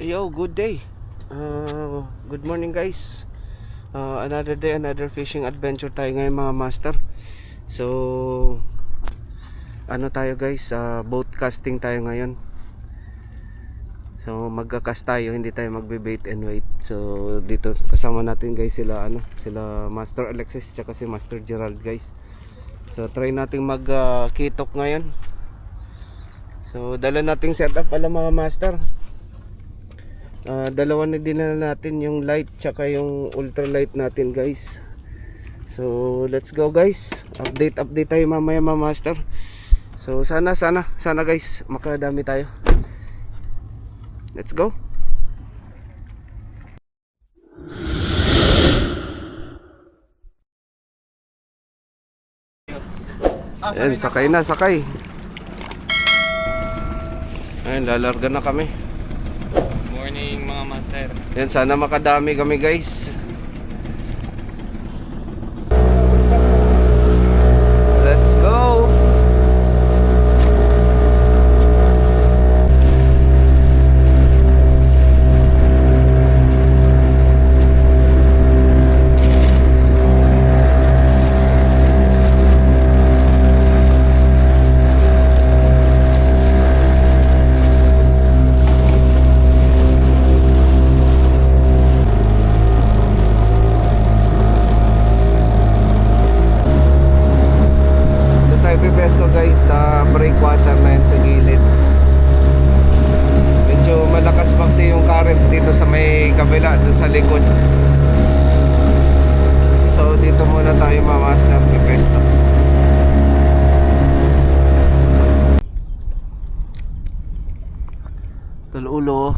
Yo, good day. Good morning guys. Another day, another fishing adventure tayo ngayon mga master. So, ano tayo guys, boat casting tayo ngayon. So, magka-cast tayo, hindi tayo magbe-bait and wait. So, dito kasama natin guys sila sila Master Alexis tsaka si Master Gerald guys. So, try nating mag-kitok ngayon. So, dala nating setup pala mga master. Dalawa na dinala natin, yung light tsaka yung ultralight natin guys. So let's go guys, update tayo mamaya mga master. So sana guys makadami tayo. Let's go. Ayan, sakay. Ayan, lalarga na kami. Morning mga master. Yan, sana makadami kami guys. Let's go. Pesto guys sa breakwater na yan sa gilid. Medyo malakas pa kasi yung current dito sa may kabila, dun sa likod. So dito muna tayo mamaster sa pesto. Tululo.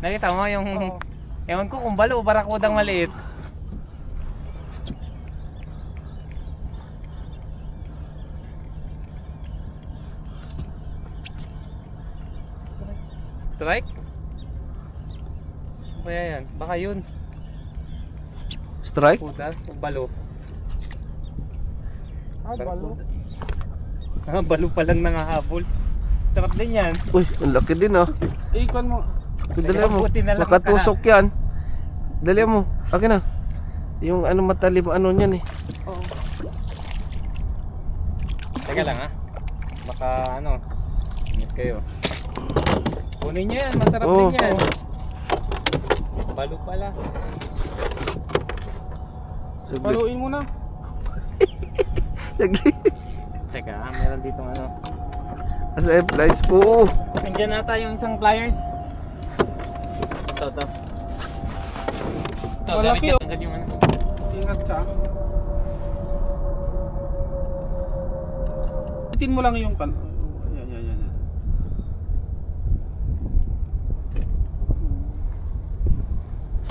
Nakita mo yung ewan ko kung balo o barakudang maliit. Strike? Ano kaya yan? Baka yun. Strike? Puta, o balo. Balo. Balo pa lang nangahabol. Sarap din yan. Uy, ang laki din ah. Ikon mo. Dali mo. Buti na lang Nakatusok yan. Dali mo. Akin na. Yung ano matalim ano niyan eh. Oo. Teka lang ha. Baka ano. Ingat kayo. Kunin nyo yan. Masarap din yan. Balo pala. Baluin mo na. Teka, meron ditong ano. Asa flies po. Nandiyan nata yung isang pliers. Ito. Ito, gamit Malaki, ka. oh. Tanggal yung ano. Ingat ka. Itin mo lang yung kan. Yan.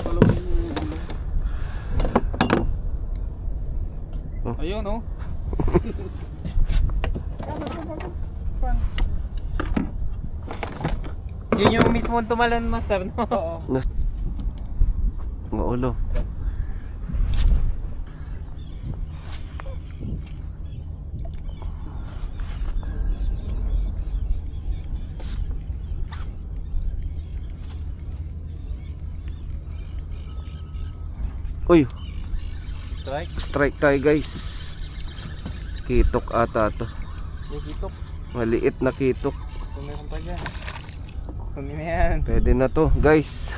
Baluin mo yung ulo. Oh. Ayun oh. Yun yung mismo tumalon master, no? Oo. Mga ulo. Uy, Strike. strike tayo guys. Kitok ata to. Yung hitok. Maliit na kitok. Kung meron pa dyan. Kunin na yan. Pwede na to guys.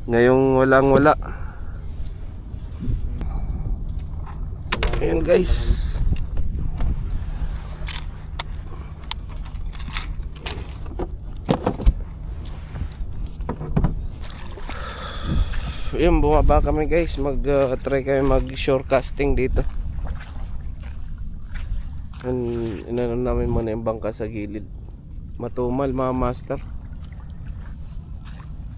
Ngayong wala. Ayan guys. Ayan, bumaba kami guys. Try kami mag shore casting dito. Inano namin muna yung bangka sa gilid. Matumal mga master.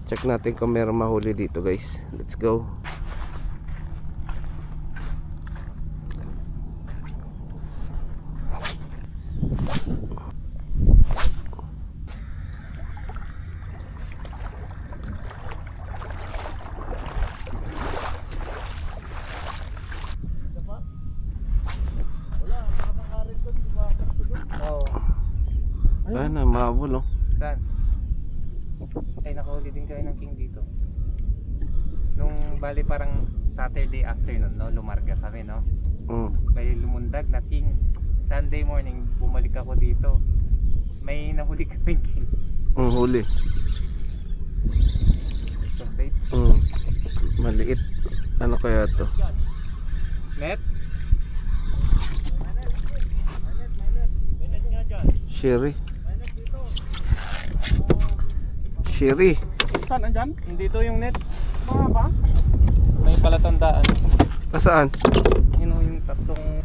Check natin kung meron mahuli dito guys. Let's go. Oo. Ayun na, mahabol oh. Saan? Ay, nakahuli din kayo ng king dito. Nung bali parang Saturday afternoon, no? Lumarga kami, no? May lumundag na king. Sunday morning, bumalik ako dito. May nahuli kaming king. Huli. So, bait. Maliit. Ano kaya to? Net? Sherry. Sherry. Saan, andyan? Hindi to yung net. Mga ba? May palatandaan. Saan? Yun yung tatlong...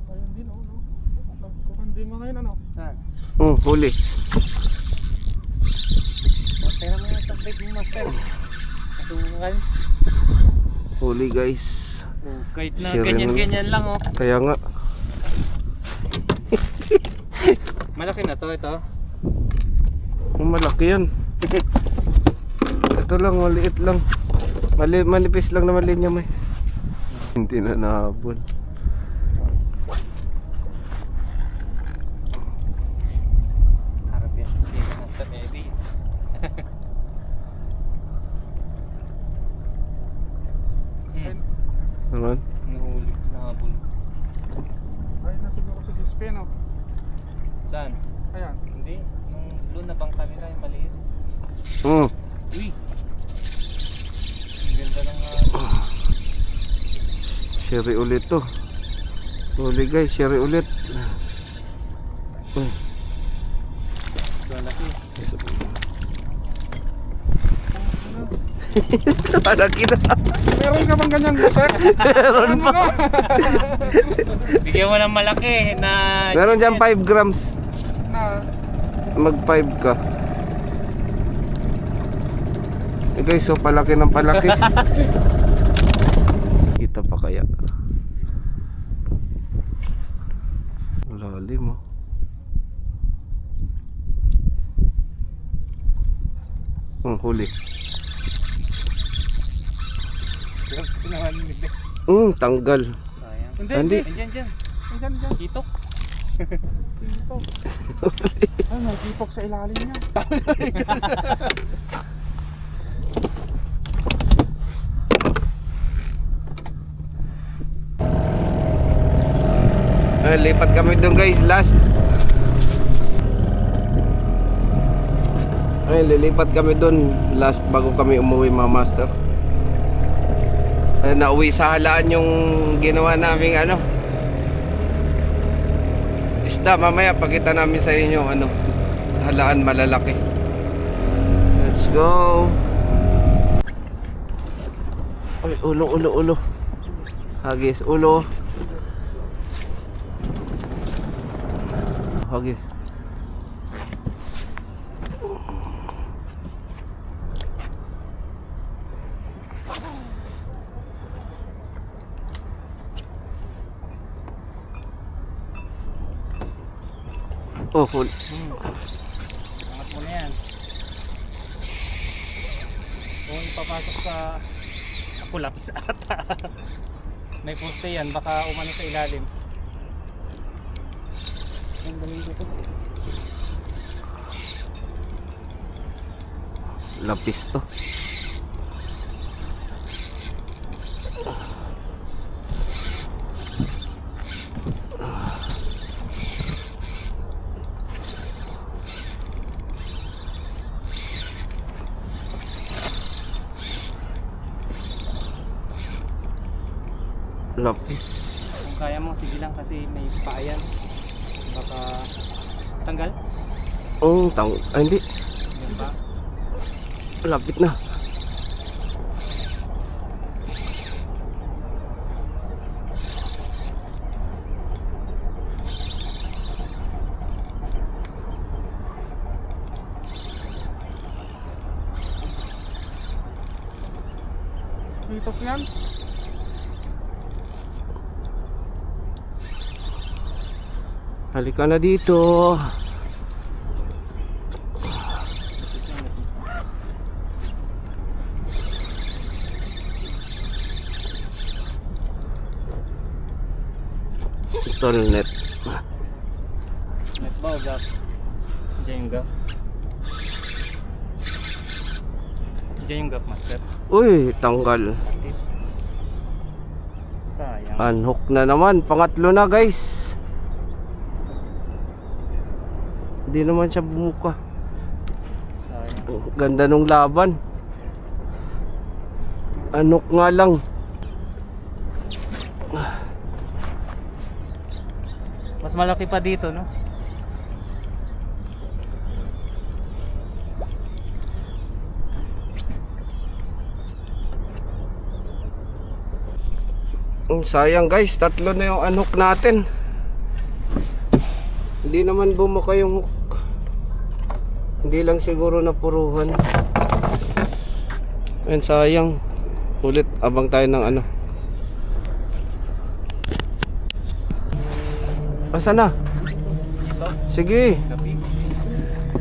Ayun din, oh, no? Hindi mo ngayon, ano? Saan? Huli. Pera mo yung tagbait mo, master. Masungan. Huli guys. Oh, kahit na Sure ganyan-ganyan lang, oh. Kaya nga. Malaki na to, ito. Malaki yan. Ito lang, maliit lang. Manipis lang naman linya may. Hindi na nahabol. Harap yan. Sige na sa Eddie. Naman? Nahuli, nahabol. Ayun na siguro sa display, no? Saan? Ayan. Hindi. Nung doon na bangka nila, yung maliit. Uy! Ang ganda ng... Sherry ulit to. Huli guys, sherry ulit. so laki. Malaki na. Meron ka bang ganyan, sir? Meron Ano na? Bigyan mo ng malaki na... Meron dyan 5 grams. Na, Mag 5 ka. Eh guys, so palaki ng palaki. Kita pa kaya? Lalim oh. Huli. Tanggal. Sayang. hindi. Hindi. Andyan, dyan. Andyan, andyan. Kitok. Dito. Ay, may kipok sa ilalim niya. Lipat kami doon guys, last. Lilipat kami doon last bago kami umuwi mga master. Nauwi sa halaan yung ginawa naming ano, isda. Mamaya pakita namin sa inyo ano, halaan malalaki. Let's go. Ay, ulo. Hagis, ulo. Hagis. Oh, huli. Angat mo na yan. Kung ipapasok sa... Ako lapis ata. May poste yan, baka umano sa ilalim. Ang daming dito. Lapis to. Lapis. Kung kaya mo, sige lang kasi may paayan. Baka tanggal. Oh, hindi. Yan ba? Lapit na. Kipok yan. Halika na dito. Tolnet. Net ba o gap? Diyan yung gap. Diyan yung gap, master. Uy, tanggal. Sayang. Unhook na naman. Pangatlo na guys. Hindi naman siya bumuka. Sayang. Ganda nung laban. Unhook nga lang. Mas malaki pa dito, no? Sayang guys, tatlo na yung unhook natin. Hindi naman bumuka yung hook. Hindi lang siguro napuruhan. Ayun, sayang. Ulit, abang tayo ng ano. Asa na? Sige. Lapis.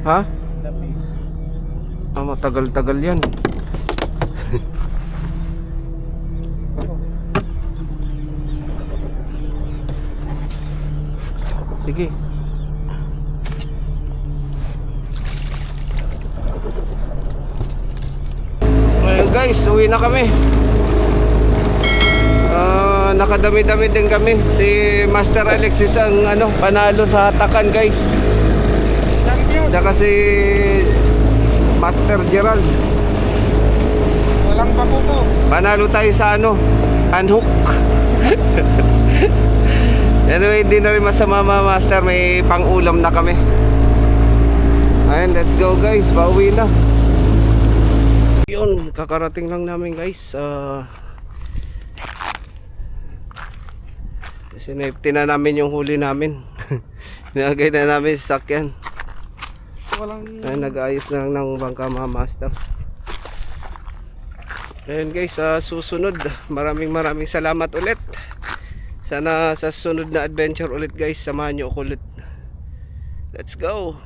Ha? Lapis. Matagal-tagal yan. Sige. Ngayon guys, uwi na kami. Nakadami-dami din kami. Si Master Alexis ang panalo sa hatakan guys. Tsaka si Master Gerald. Walang pabuko. Panalo tayo sa unhook. Anyway, hindi na rin masama mga master. May pang-ulam na kami. Ayun, let's go guys. Pauwi na. Yun, kakarating lang namin guys. Sinafety na namin yung huli namin. Nilagay na namin sa sakyan. Walang... Ayun, nag-aayos na lang ng bangka mga master. Ayun guys, susunod. Maraming salamat ulit. Sana sa susunod na adventure ulit guys, samahan nyo ako ulit. Let's go!